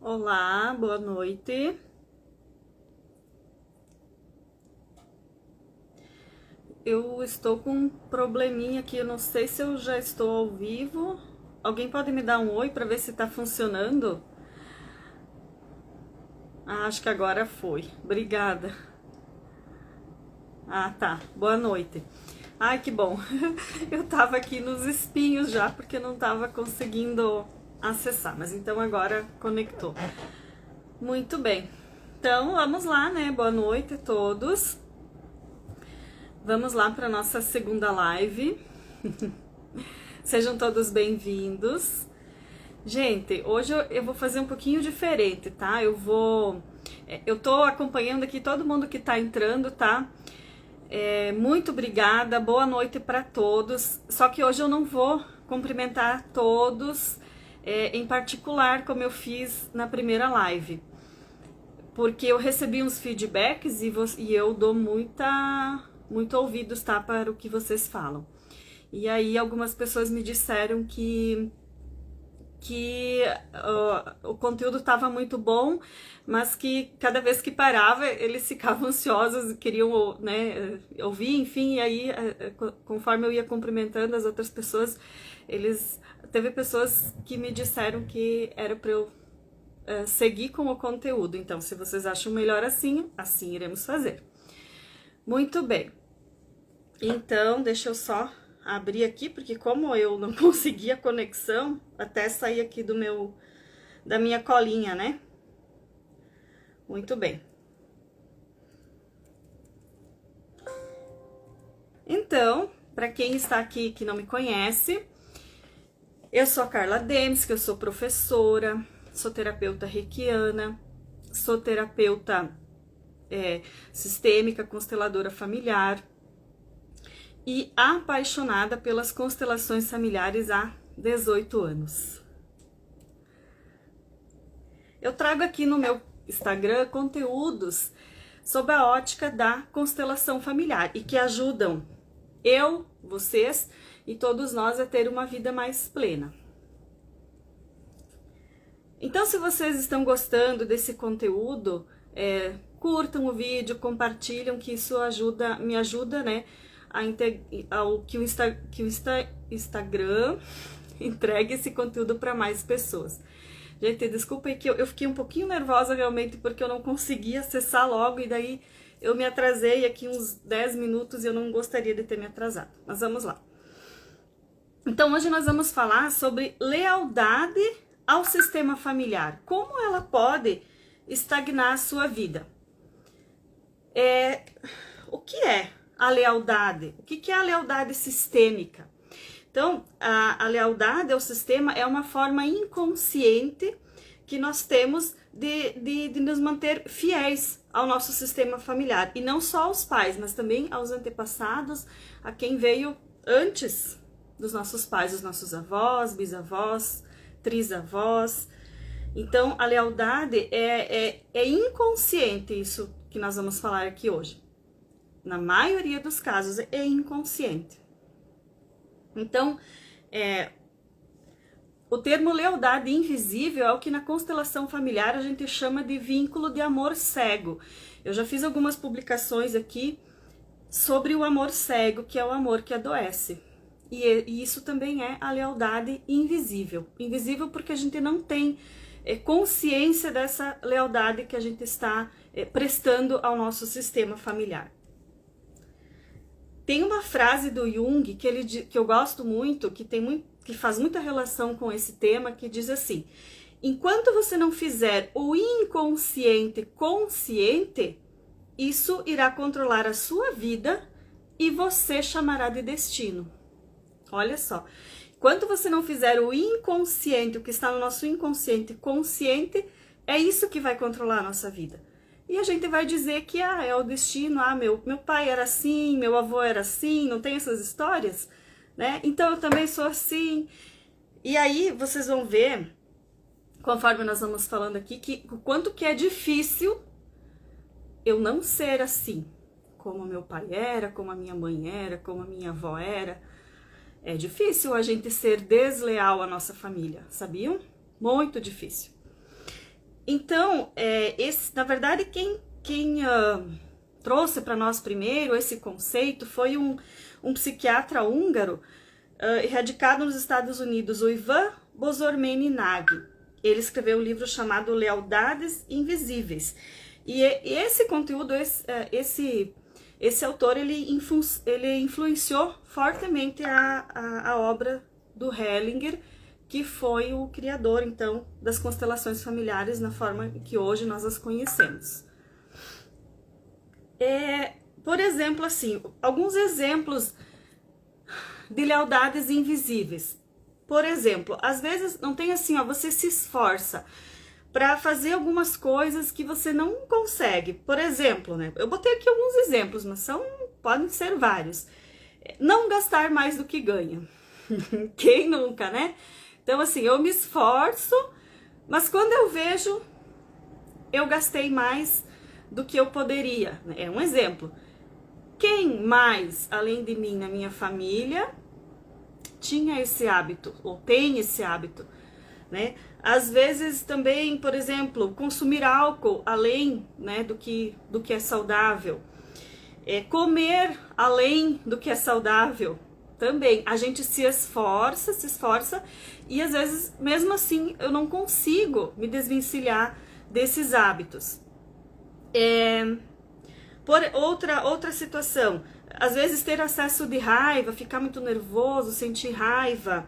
Olá, boa noite. Eu estou com um probleminha aqui, eu não sei se eu já estou ao vivo. Alguém pode me dar um oi para ver se está funcionando? Ah, acho que agora foi. Obrigada. Ah, tá. Boa noite. Ai, que bom. Eu tava aqui nos espinhos já porque não tava conseguindo acessar, mas então agora conectou. Muito bem. Então, vamos lá, né? Boa noite a todos. Vamos lá para nossa segunda live. Sejam todos bem-vindos. Gente, hoje eu vou fazer um pouquinho diferente, tá? Eu tô acompanhando aqui todo mundo que tá entrando, tá? Muito obrigada, boa noite para todos. Só que hoje eu não vou cumprimentar todos em particular, como eu fiz na primeira live. Porque eu recebi uns feedbacks e eu dou muito ouvidos, tá, para o que vocês falam. E aí algumas pessoas me disseram que o conteúdo estava muito bom, mas que cada vez que parava eles ficavam ansiosos e queriam, né, ouvir, enfim, e aí conforme eu ia cumprimentando as outras pessoas, teve pessoas que me disseram que era para eu seguir com o conteúdo. Então, se vocês acham melhor assim, assim iremos fazer. Muito bem. Então, deixa eu só abrir aqui, porque como eu não consegui a conexão, até sair aqui da minha colinha, né? Muito bem. Então, para quem está aqui que não me conhece, eu sou a Carla Demes, que eu sou professora, sou terapeuta reikiana, sou terapeuta sistêmica, consteladora familiar, e apaixonada pelas constelações familiares há 18 anos. Eu trago aqui no meu Instagram conteúdos sobre a ótica da constelação familiar e que ajudam vocês e todos nós a ter uma vida mais plena. Então, se vocês estão gostando desse conteúdo, curtam o vídeo, compartilham, que isso me ajuda, né, que o Instagram entregue esse conteúdo para mais pessoas. Gente, desculpa aí que eu fiquei um pouquinho nervosa realmente porque eu não consegui acessar logo e daí eu me atrasei aqui uns 10 minutos e eu não gostaria de ter me atrasado. Mas vamos lá. Então, hoje nós vamos falar sobre lealdade ao sistema familiar. Como ela pode estagnar a sua vida? O que é a lealdade? O que é a lealdade sistêmica? Então, a lealdade ao sistema é uma forma inconsciente que nós temos de nos manter fiéis ao nosso sistema familiar. E não só aos pais, mas também aos antepassados, a quem veio antes dos nossos pais, os nossos avós, bisavós, trisavós. Então, a lealdade é inconsciente, isso que nós vamos falar aqui hoje. Na maioria dos casos, é inconsciente. Então, o termo lealdade invisível é o que na constelação familiar a gente chama de vínculo de amor cego. Eu já fiz algumas publicações aqui sobre o amor cego, que é o amor que adoece. E isso também é a lealdade invisível. Invisível porque a gente não tem consciência dessa lealdade que a gente está prestando ao nosso sistema familiar. Tem uma frase do Jung que eu gosto muito, que faz muita relação com esse tema, que diz assim: enquanto você não fizer o inconsciente consciente, isso irá controlar a sua vida e você chamará de destino. Olha só, enquanto você não fizer o inconsciente, o que está no nosso inconsciente consciente, é isso que vai controlar a nossa vida. E a gente vai dizer que é o destino, meu pai era assim, meu avô era assim, não tem essas histórias, né? Então eu também sou assim. E aí vocês vão ver, conforme nós vamos falando aqui, que o quanto que é difícil eu não ser assim, como meu pai era, como a minha mãe era, como a minha avó era. É difícil a gente ser desleal à nossa família, sabiam? Muito difícil. Então, na verdade, quem trouxe para nós primeiro esse conceito foi um psiquiatra húngaro, radicado nos Estados Unidos, o Ivan Bozormeni Nagy. Ele escreveu um livro chamado Lealdades Invisíveis. E esse conteúdo, esse autor, ele influenciou fortemente a obra do Hellinger, que foi o criador, então, das constelações familiares na forma que hoje nós as conhecemos. Por exemplo, assim, alguns exemplos de lealdades invisíveis. Por exemplo, às vezes não tem assim, você se esforça para fazer algumas coisas que você não consegue. Por exemplo, né? Eu botei aqui alguns exemplos, mas podem ser vários. Não gastar mais do que ganha. Quem nunca, né? Então, assim, eu me esforço, mas quando eu vejo, eu gastei mais do que eu poderia. É um exemplo. Quem mais, além de mim, na minha família, tinha esse hábito, ou tem esse hábito, né? Às vezes também, por exemplo, consumir álcool além, né, do que é saudável. Comer além do que é saudável. Também, a gente se esforça, e às vezes, mesmo assim, eu não consigo me desvencilhar desses hábitos. Por outra situação, às vezes ter acesso de raiva, ficar muito nervoso, sentir raiva,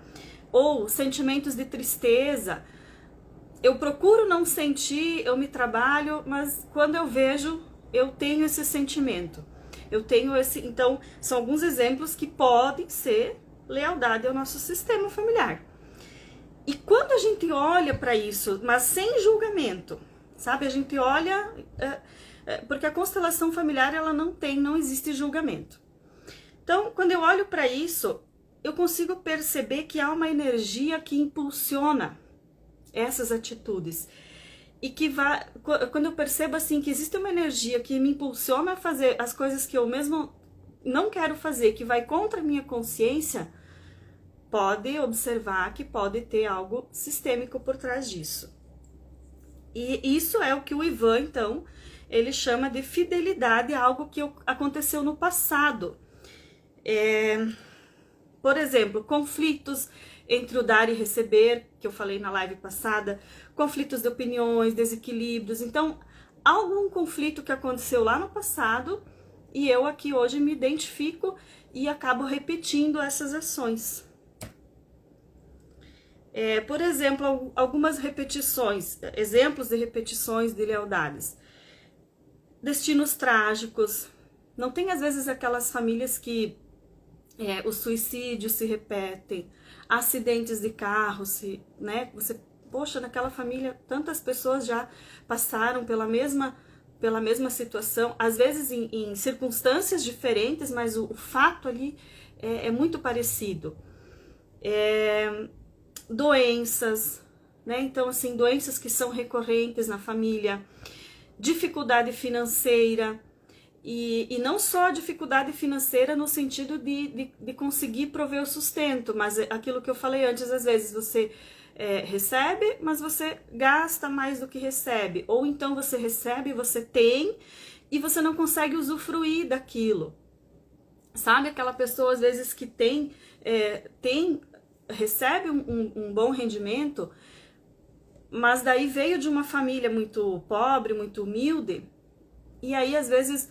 ou sentimentos de tristeza. Eu procuro não sentir, eu me trabalho, mas quando eu vejo, eu tenho esse sentimento. Então, são alguns exemplos que podem ser lealdade ao nosso sistema familiar. E quando a gente olha para isso, mas sem julgamento, sabe? A gente olha, porque a constelação familiar, ela não existe julgamento. Então, quando eu olho para isso, eu consigo perceber que há uma energia que impulsiona essas atitudes. E que quando eu percebo assim que existe uma energia que me impulsiona a fazer as coisas que eu mesmo não quero fazer, que vai contra a minha consciência, pode observar que pode ter algo sistêmico por trás disso. E isso é o que o Ivan, então, ele chama de fidelidade a algo que aconteceu no passado. Por exemplo, conflitos entre o dar e receber, que eu falei na live passada, conflitos de opiniões, desequilíbrios. Então, algum conflito que aconteceu lá no passado e eu aqui hoje me identifico e acabo repetindo essas ações. Por exemplo, algumas repetições, exemplos de repetições de lealdades. Destinos trágicos. Não tem às vezes aquelas famílias que os suicídios se repetem, acidentes de carro, né? Poxa, naquela família tantas pessoas já passaram pela mesma situação, às vezes em circunstâncias diferentes, mas o fato ali é muito parecido. Doenças, né? Então, assim, doenças que são recorrentes na família, dificuldade financeira, e não só dificuldade financeira no sentido de conseguir prover o sustento, mas aquilo que eu falei antes, às vezes você recebe, mas você gasta mais do que recebe, ou então você recebe, você tem, e você não consegue usufruir daquilo. Sabe aquela pessoa, às vezes, que recebe um bom rendimento, mas daí veio de uma família muito pobre, muito humilde, e aí, às vezes,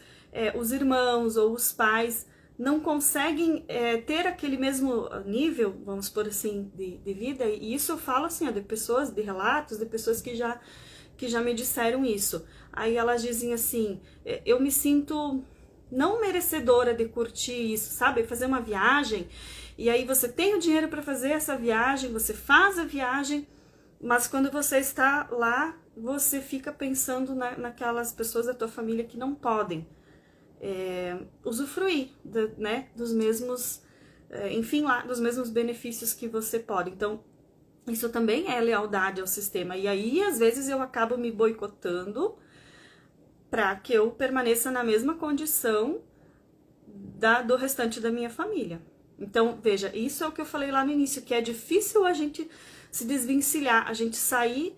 os irmãos ou os pais não conseguem ter aquele mesmo nível, vamos por assim, de vida. E isso eu falo assim, de pessoas, de relatos, de pessoas que já me disseram isso. Aí elas dizem assim, eu me sinto não merecedora de curtir isso, sabe? Fazer uma viagem, e aí você tem o dinheiro para fazer essa viagem, você faz a viagem, mas quando você está lá, você fica pensando naquelas pessoas da tua família que não podem usufruir, né, dos mesmos, dos mesmos benefícios que você pode. Então, isso também é lealdade ao sistema. E aí, às vezes, eu acabo me boicotando para que eu permaneça na mesma condição do restante da minha família. Então, veja, isso é o que eu falei lá no início, que é difícil a gente se desvencilhar, a gente sair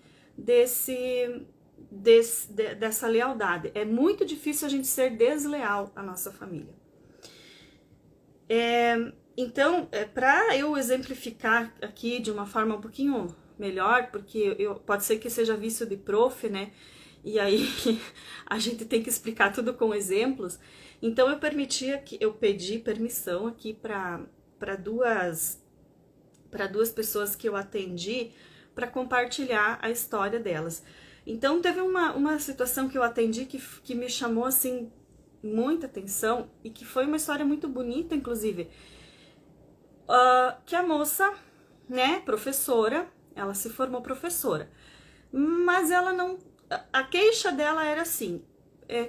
dessa lealdade. É muito difícil a gente ser desleal à nossa família. Então, para eu exemplificar aqui de uma forma um pouquinho melhor, porque pode ser que seja vício de prof, né? E aí a gente tem que explicar tudo com exemplos. Então eu pedi permissão aqui para duas pessoas que eu atendi para compartilhar a história delas. Então teve uma situação que eu atendi que me chamou assim muita atenção e que foi uma história muito bonita, inclusive. Que a moça, né, professora, ela se formou professora, mas ela não... A queixa dela era assim,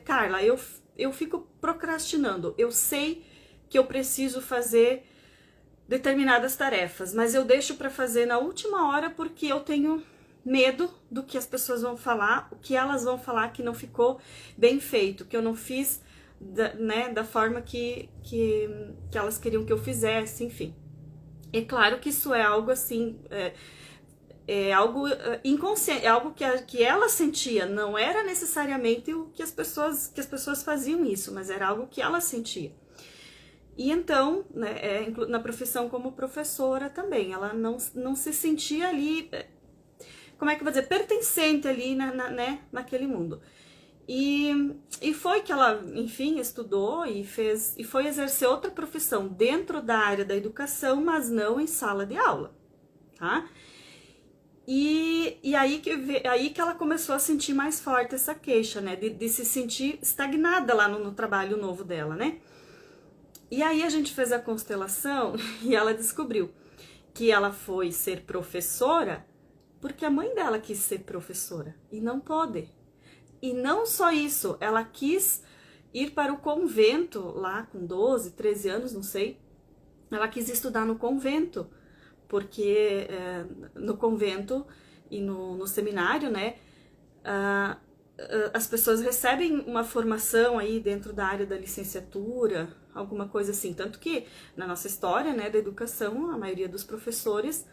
Carla, eu fico procrastinando, eu sei que eu preciso fazer determinadas tarefas, mas eu deixo para fazer na última hora porque eu tenho medo do que as pessoas vão falar, o que elas vão falar que não ficou bem feito, que eu não fiz da forma que elas queriam que eu fizesse, enfim. É claro que isso é algo assim, é algo inconsciente, é algo que ela sentia, não era necessariamente o que as pessoas faziam isso, mas era algo que ela sentia. E então, né, na profissão como professora também, ela não se sentia ali, como é que eu vou dizer, pertencente ali naquele mundo. E foi que ela, enfim, estudou e foi exercer outra profissão dentro da área da educação, mas não em sala de aula, tá? E aí que ela começou a sentir mais forte essa queixa, né? De se sentir estagnada lá no trabalho novo dela, né? E aí a gente fez a constelação e ela descobriu que ela foi ser professora porque a mãe dela quis ser professora e não pôde. E não só isso, ela quis ir para o convento lá com 12, 13 anos, não sei. Ela quis estudar no convento, porque no convento e no seminário, né, as pessoas recebem uma formação aí dentro da área da licenciatura, alguma coisa assim. Tanto que na nossa história, né, da educação, a maioria dos professores,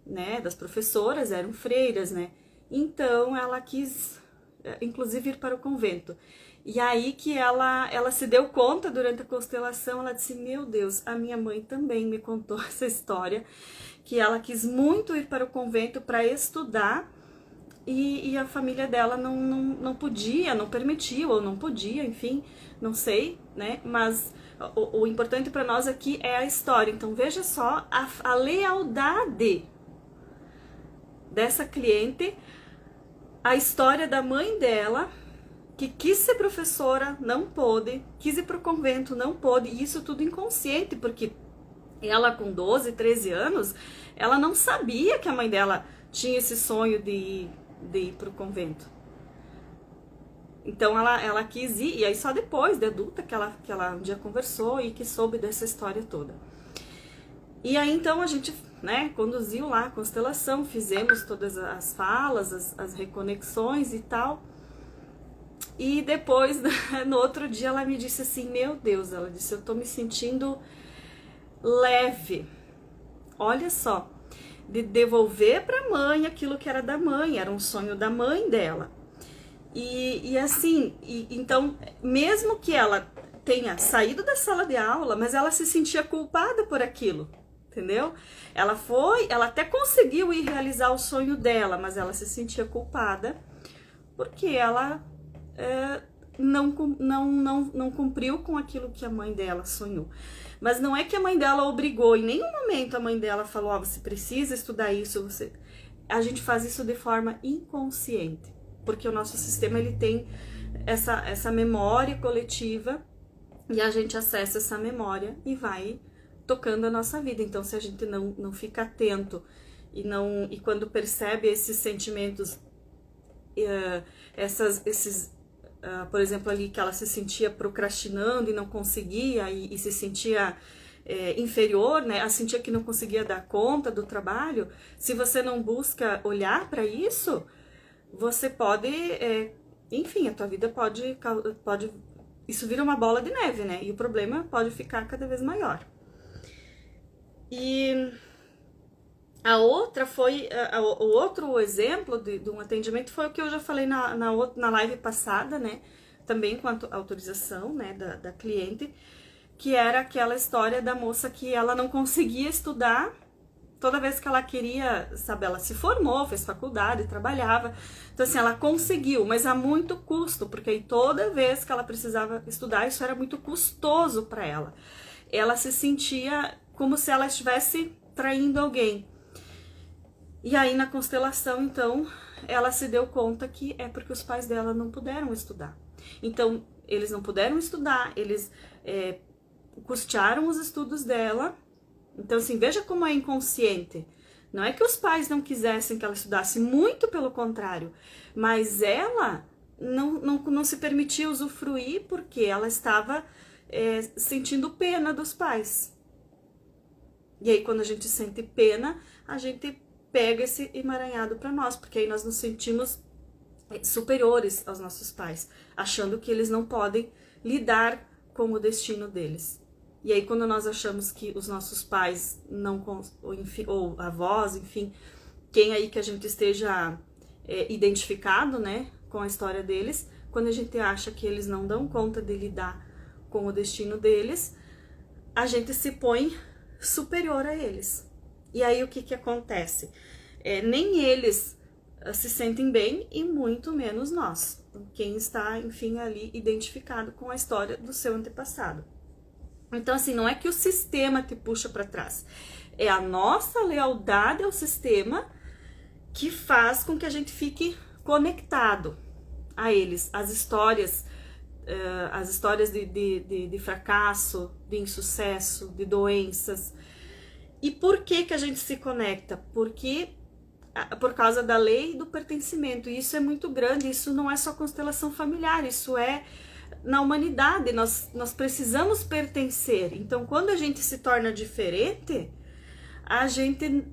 né, das professoras eram freiras, né. Então ela quis, inclusive, ir para o convento. E aí que ela se deu conta durante a constelação, ela disse, meu Deus, a minha mãe também me contou essa história, que ela quis muito ir para o convento para estudar, e a família dela não podia, não permitiu, ou não podia, enfim, não sei, né? Mas o importante para nós aqui é a história. Então veja só a lealdade dessa cliente, a história da mãe dela, que quis ser professora, não pôde, quis ir para o convento, não pôde, e isso tudo inconsciente, porque ela com 12, 13 anos, ela não sabia que a mãe dela tinha esse sonho de ir para o convento. Então ela quis ir, e aí só depois de adulta que ela um dia conversou e que soube dessa história toda. E aí então a gente, né, conduziu lá a constelação, fizemos todas as falas, as reconexões e tal. E depois, no outro dia, ela me disse assim, meu Deus, ela disse, eu tô me sentindo leve. Olha só, de devolver para a mãe aquilo que era da mãe, era um sonho da mãe dela. E assim, então, mesmo que ela tenha saído da sala de aula, mas ela se sentia culpada por aquilo, entendeu? Ela até conseguiu ir realizar o sonho dela, mas ela se sentia culpada porque ela não cumpriu com aquilo que a mãe dela sonhou. Mas não é que a mãe dela obrigou, em nenhum momento a mãe dela falou, você precisa estudar isso, a gente faz isso de forma inconsciente, porque o nosso sistema ele tem essa memória coletiva e a gente acessa essa memória e vai tocando a nossa vida. Então se a gente não fica atento e quando percebe esses sentimentos, por exemplo, ali que ela se sentia procrastinando e não conseguia e se sentia inferior, né? Ela sentia que não conseguia dar conta do trabalho. Se você não busca olhar para isso, você pode, enfim, a tua vida pode, isso vira uma bola de neve, né? E o problema pode ficar cada vez maior. E A outra foi, o outro exemplo de um atendimento foi o que eu já falei na live passada, né? Também com a autorização, né, da cliente, que era aquela história da moça que ela não conseguia estudar. Toda vez que ela queria, sabe, ela se formou, fez faculdade, trabalhava. Então, assim, ela conseguiu, mas a muito custo, porque aí toda vez que ela precisava estudar, isso era muito custoso para ela. Ela se sentia como se ela estivesse traindo alguém. E aí, na constelação, então, ela se deu conta que é porque os pais dela não puderam estudar. Então, eles não puderam estudar, eles custearam os estudos dela. Então, assim, veja como é inconsciente. Não é que os pais não quisessem que ela estudasse, muito pelo contrário. Mas ela não se permitia usufruir porque ela estava sentindo pena dos pais. E aí, quando a gente sente pena, a gente pega esse emaranhado para nós, porque aí nós nos sentimos superiores aos nossos pais, achando que eles não podem lidar com o destino deles. E aí, quando nós achamos que os nossos pais não, ou avós, enfim, quem aí que a gente esteja identificado, né, com a história deles, quando a gente acha que eles não dão conta de lidar com o destino deles, a gente se põe superior a eles. E aí, o que acontece? Nem eles se sentem bem e muito menos nós, quem está, enfim, ali identificado com a história do seu antepassado. Então, assim, não é que o sistema te puxa para trás, é a nossa lealdade ao sistema que faz com que a gente fique conectado a eles, as histórias de fracasso, de insucesso, de doenças. E por que a gente se conecta? Porque por causa da lei do pertencimento, e isso é muito grande, isso não é só constelação familiar, isso é na humanidade, nós precisamos pertencer. Então, quando a gente se torna diferente, a gente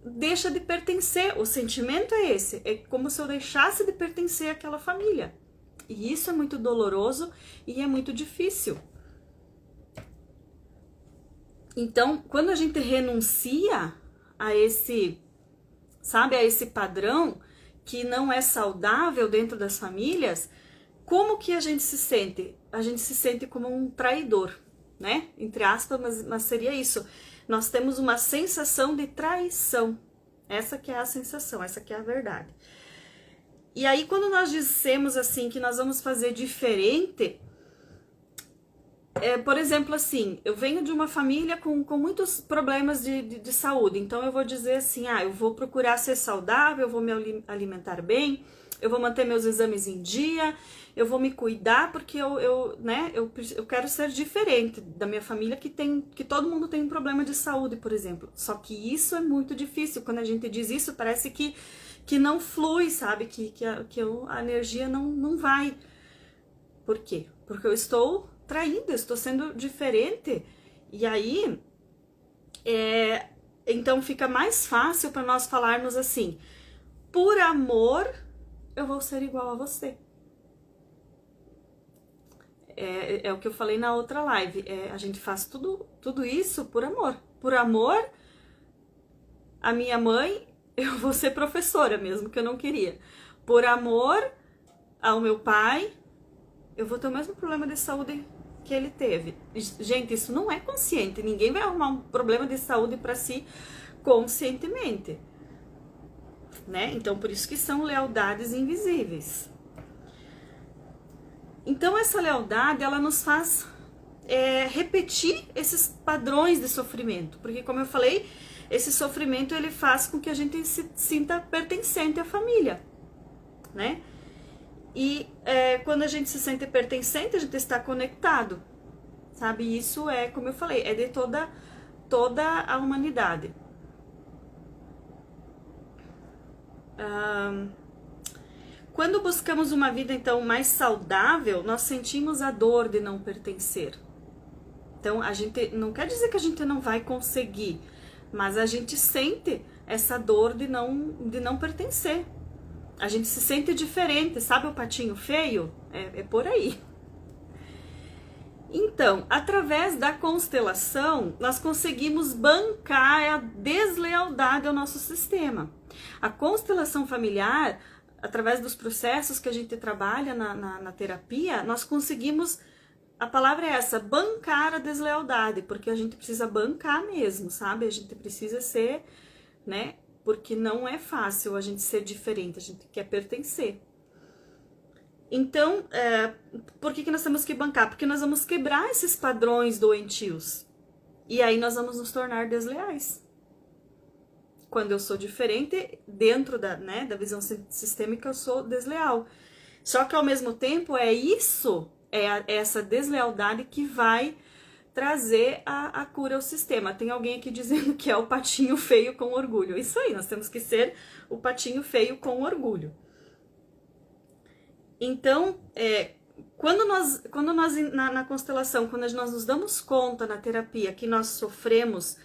deixa de pertencer. O sentimento é esse, é como se eu deixasse de pertencer àquela família. E isso é muito doloroso e é muito difícil. Então, quando a gente renuncia a esse, sabe, a esse padrão que não é saudável dentro das famílias, como que a gente se sente? A gente se sente como um traidor, né? Entre aspas, mas seria isso. Nós temos uma sensação de traição. Essa que é a sensação, essa que é a verdade. E aí, quando nós dissemos assim que nós vamos fazer diferente, por exemplo, assim, eu venho de uma família com muitos problemas de saúde, então eu vou dizer assim, eu vou procurar ser saudável, eu vou me alimentar bem, eu vou manter meus exames em dia, eu vou me cuidar porque eu quero ser diferente da minha família que todo mundo tem um problema de saúde, por exemplo. Só que isso é muito difícil, quando a gente diz isso parece que não flui, sabe, que a energia não vai. Por quê? Porque eu estou traindo, eu estou sendo diferente, e aí então fica mais fácil para nós falarmos assim, por amor eu vou ser igual a você. É o que eu falei na outra live, a gente faz tudo isso por amor. Por amor à minha mãe, eu vou ser professora, mesmo que eu não queria. Por amor ao meu pai, eu vou ter o mesmo problema de saúde que ele teve. Gente, isso não é consciente. Ninguém vai arrumar um problema de saúde para si conscientemente, né? Então, por isso que são lealdades invisíveis. Então, essa lealdade, ela nos faz repetir esses padrões de sofrimento. Porque, como eu falei, esse sofrimento, ele faz com que a gente se sinta pertencente à família, né? E quando a gente se sente pertencente, a gente está conectado, sabe? Isso como eu falei, é de toda a humanidade. Quando buscamos uma vida, então, mais saudável, nós sentimos a dor de não pertencer. Então, a gente não quer dizer que a gente não vai conseguir, mas a gente sente essa dor de não pertencer. A gente se sente diferente, sabe o patinho feio? É por aí. Então, através da constelação, nós conseguimos bancar a deslealdade ao nosso sistema. A constelação familiar, através dos processos que a gente trabalha na terapia, nós conseguimos, a palavra é essa, bancar a deslealdade, porque a gente precisa bancar mesmo, sabe? A gente precisa ser, né? Porque não é fácil a gente ser diferente, a gente quer pertencer. Então, por que nós temos que bancar? Porque nós vamos quebrar esses padrões doentios. E aí nós vamos nos tornar desleais. Quando eu sou diferente, dentro da visão sistêmica, eu sou desleal. Só que ao mesmo tempo, essa deslealdade que vai trazer a cura ao sistema. Tem alguém aqui dizendo que é o patinho feio com orgulho. Isso aí, nós temos que ser o patinho feio com orgulho. Então, quando nós na constelação, quando nós nos damos conta na terapia que nós sofremos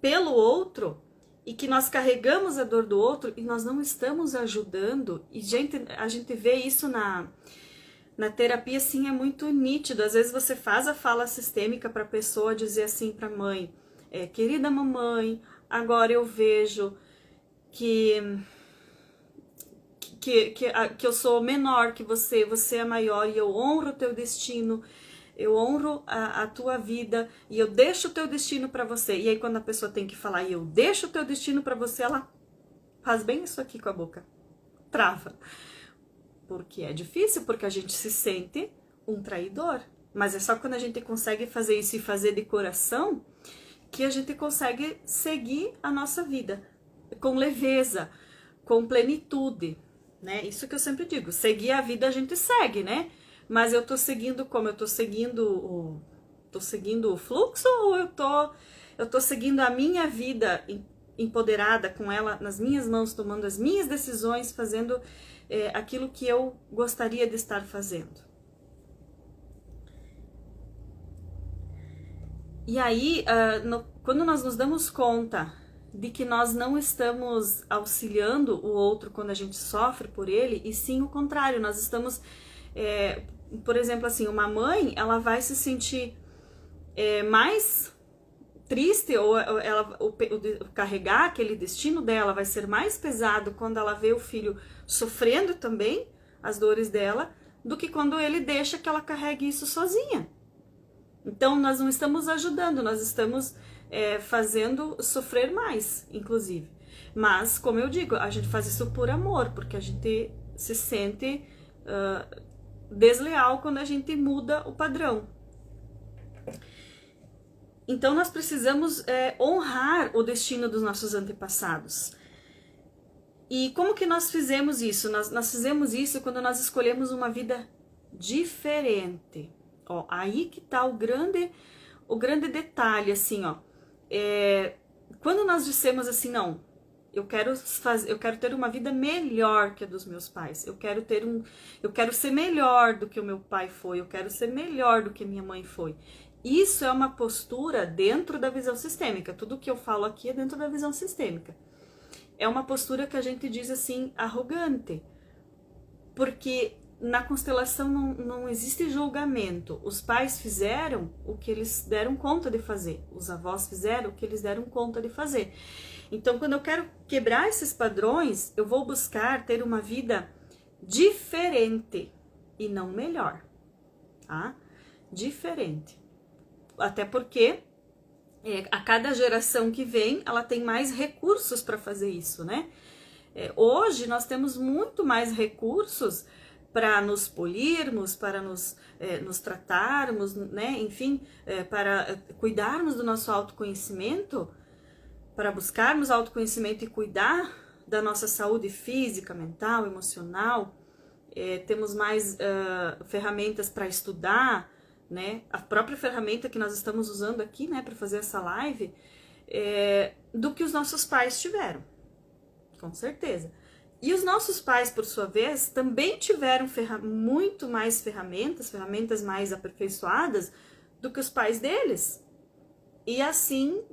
pelo outro e que nós carregamos a dor do outro e nós não estamos ajudando, e a gente vê isso na terapia, assim, é muito nítido. Às vezes você faz a fala sistêmica para a pessoa dizer assim para a mãe, querida mamãe, agora eu vejo que eu sou menor que você é maior e eu honro o teu destino, eu honro a tua vida e eu deixo o teu destino para você. E aí quando a pessoa tem que falar e eu deixo o teu destino para você, ela faz bem isso aqui com a boca, trava. Porque é difícil, porque a gente se sente um traidor. Mas é só quando a gente consegue fazer isso e fazer de coração que a gente consegue seguir a nossa vida com leveza, com plenitude. Né? Isso que eu sempre digo, seguir a vida a gente segue, né? Mas eu tô seguindo como? Eu tô seguindo o fluxo ou eu tô seguindo a minha vida empoderada com ela nas minhas mãos, tomando as minhas decisões, fazendo aquilo que eu gostaria de estar fazendo? E aí, quando nós nos damos conta de que nós não estamos auxiliando o outro quando a gente sofre por ele, e sim o contrário, nós estamos, por exemplo, assim, uma mãe, ela vai se sentir mais triste, ou carregar aquele destino dela vai ser mais pesado quando ela vê o filho sofrendo também as dores dela, do que quando ele deixa que ela carregue isso sozinha. Então, nós não estamos ajudando, nós estamos fazendo sofrer mais, inclusive. Mas, como eu digo, a gente faz isso por amor, porque a gente se sente desleal quando a gente muda o padrão. Então, nós precisamos honrar o destino dos nossos antepassados. E como que nós fizemos isso? Nós fizemos isso quando nós escolhemos uma vida diferente. Ó, aí que tá o grande detalhe, assim, ó. Quando nós dissemos assim, não, eu quero ter uma vida melhor que a dos meus pais, eu quero ser melhor do que o meu pai foi, eu quero ser melhor do que minha mãe foi. Isso é uma postura dentro da visão sistêmica. Tudo que eu falo aqui é dentro da visão sistêmica. É uma postura que a gente diz assim, arrogante, porque na constelação não existe julgamento. Os pais fizeram o que eles deram conta de fazer. Os avós fizeram o que eles deram conta de fazer. Então, quando eu quero quebrar esses padrões, eu vou buscar ter uma vida diferente e não melhor, tá? Diferente. Até porque a cada geração que vem, ela tem mais recursos para fazer isso, né? Hoje, nós temos muito mais recursos para nos polirmos, para nos tratarmos, né? Enfim, para cuidarmos do nosso autoconhecimento, para buscarmos autoconhecimento e cuidar da nossa saúde física, mental, emocional. Temos mais ferramentas para estudar, né? A própria ferramenta que nós estamos usando aqui, né, para fazer essa live, do que os nossos pais tiveram, com certeza. E os nossos pais, por sua vez, também tiveram muito mais ferramentas mais aperfeiçoadas do que os pais deles. E assim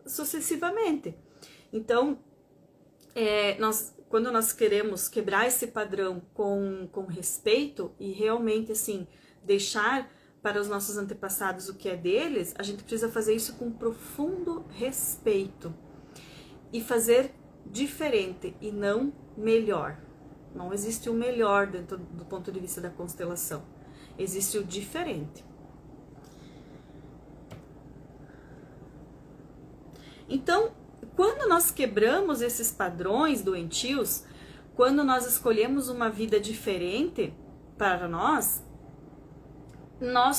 sucessivamente. Então, quando nós queremos quebrar esse padrão com respeito e realmente assim deixar para os nossos antepassados o que é deles, a gente precisa fazer isso com profundo respeito e fazer diferente e não melhor. Não existe o melhor dentro do ponto de vista da constelação, existe o diferente. Então, quando nós quebramos esses padrões doentios, quando nós escolhemos uma vida diferente para nós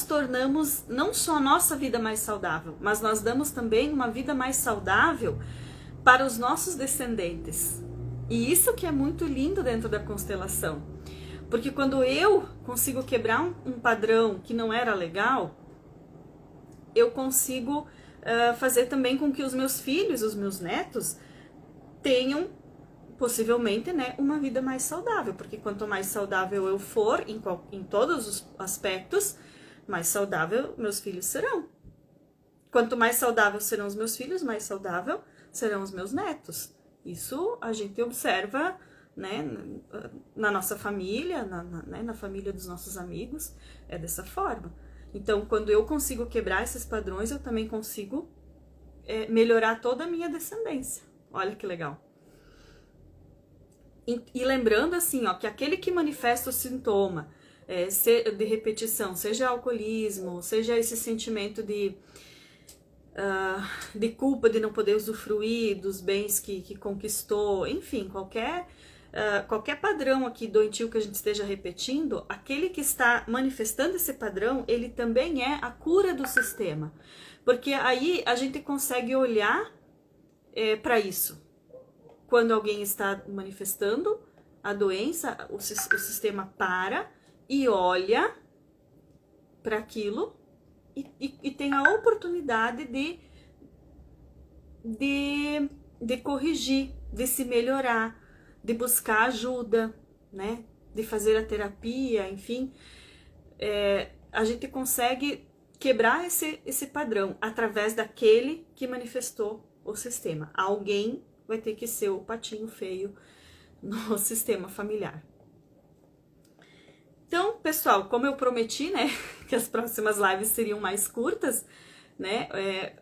tornamos não só a nossa vida mais saudável, mas nós damos também uma vida mais saudável para os nossos descendentes. E isso que é muito lindo dentro da constelação. Porque quando eu consigo quebrar um padrão que não era legal, eu consigo fazer também com que os meus filhos, os meus netos, tenham possivelmente, né, uma vida mais saudável. Porque quanto mais saudável eu for em todos os aspectos, mais saudável meus filhos serão. Quanto mais saudável serão os meus filhos, mais saudável serão os meus netos. Isso a gente observa, né, na nossa família, na família dos nossos amigos, é dessa forma. Então, quando eu consigo quebrar esses padrões, eu também consigo melhorar toda a minha descendência. Olha que legal. E lembrando assim, ó, que aquele que manifesta o sintoma de repetição, seja alcoolismo, seja esse sentimento de culpa de não poder usufruir dos bens que conquistou, enfim, qualquer padrão aqui doentio que a gente esteja repetindo, aquele que está manifestando esse padrão, ele também é a cura do sistema. Porque aí a gente consegue olhar para isso. Quando alguém está manifestando a doença, o sistema para e olha para aquilo e tem a oportunidade de corrigir, de se melhorar, de buscar ajuda, né? De fazer a terapia, enfim. A gente consegue quebrar esse padrão através daquele que manifestou o sistema. Alguém vai ter que ser o patinho feio no sistema familiar. Então, pessoal, como eu prometi, né, que as próximas lives seriam mais curtas, né,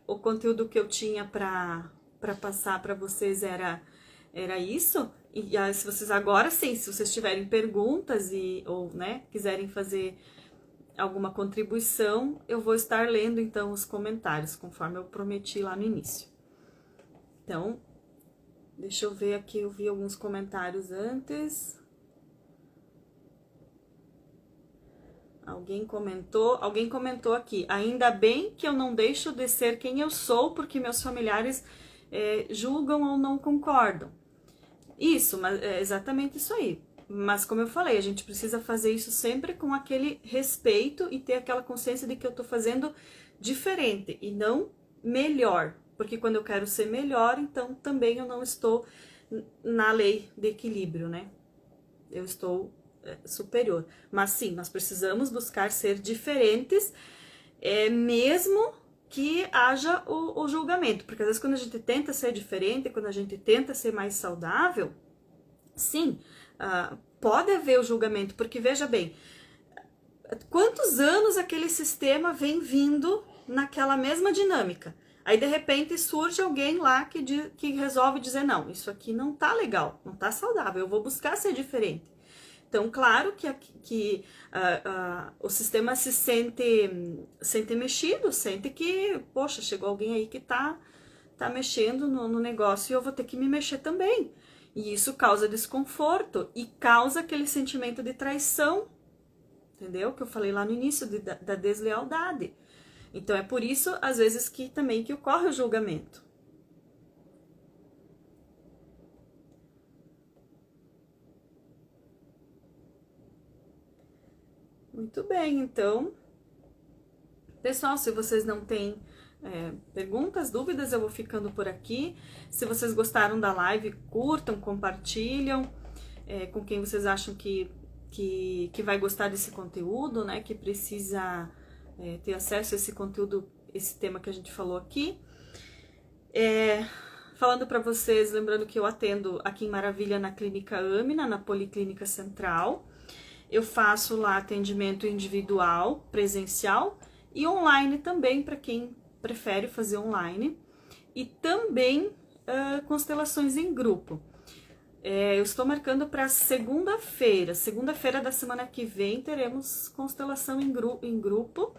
o conteúdo que eu tinha para passar para vocês era isso. E se vocês agora sim, se vocês tiverem perguntas ou né, quiserem fazer alguma contribuição, eu vou estar lendo então os comentários, conforme eu prometi lá no início. Então, deixa eu ver aqui, eu vi alguns comentários antes. Alguém comentou aqui, ainda bem que eu não deixo de ser quem eu sou, porque meus familiares julgam ou não concordam. Isso, mas é exatamente isso aí. Mas como eu falei, a gente precisa fazer isso sempre com aquele respeito e ter aquela consciência de que eu tô fazendo diferente e não melhor. Porque quando eu quero ser melhor, então também eu não estou na lei de equilíbrio, né? Eu estou superior. Mas sim, nós precisamos buscar ser diferentes, mesmo que haja o julgamento. Porque às vezes quando a gente tenta ser diferente, quando a gente tenta ser mais saudável, sim, pode haver o julgamento. Porque veja bem, quantos anos aquele sistema vem vindo naquela mesma dinâmica? Aí, de repente, surge alguém lá que resolve dizer, não, isso aqui não tá legal, não tá saudável, eu vou buscar ser diferente. Então, claro que o sistema se sente mexido, sente que, poxa, chegou alguém aí que tá mexendo no negócio e eu vou ter que me mexer também. E isso causa desconforto e causa aquele sentimento de traição, entendeu? Que eu falei lá no início, da deslealdade. Então, é por isso, às vezes, que ocorre o julgamento. Muito bem, então, pessoal, se vocês não têm perguntas, dúvidas, eu vou ficando por aqui. Se vocês gostaram da live, curtam, compartilham com quem vocês acham que vai gostar desse conteúdo, né? Que precisa ter acesso a esse conteúdo, esse tema que a gente falou aqui. Falando para vocês, lembrando que eu atendo aqui em Maravilha na Clínica Amina, na Policlínica Central. Eu faço lá atendimento individual, presencial e online também, para quem prefere fazer online. E também constelações em grupo. Eu estou marcando para segunda-feira da semana que vem, teremos constelação em grupo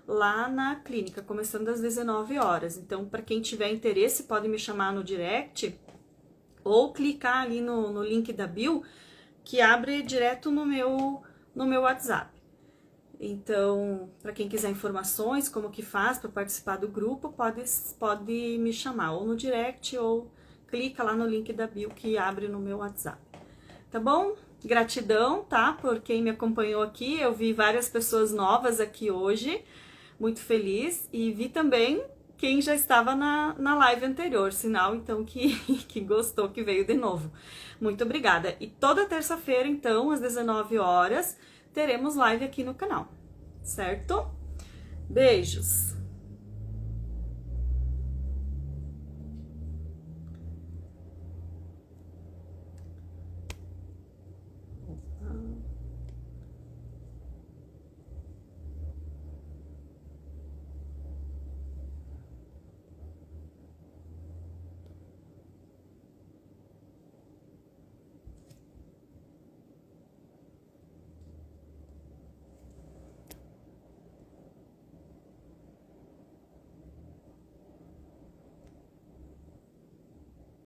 lá na clínica, começando às 19 horas. Então, para quem tiver interesse, pode me chamar no direct ou clicar ali no link da bio, que abre direto no meu WhatsApp. Então, para quem quiser informações, como que faz para participar do grupo, pode me chamar ou no direct ou clica lá no link da bio que abre no meu WhatsApp. Tá bom? Gratidão, tá? Por quem me acompanhou aqui. Eu vi várias pessoas novas aqui hoje, muito feliz. E vi também quem já estava na live anterior, sinal então que gostou, que veio de novo. Muito obrigada. E toda terça-feira, então, às 19 horas, teremos live aqui no canal, certo? Beijos!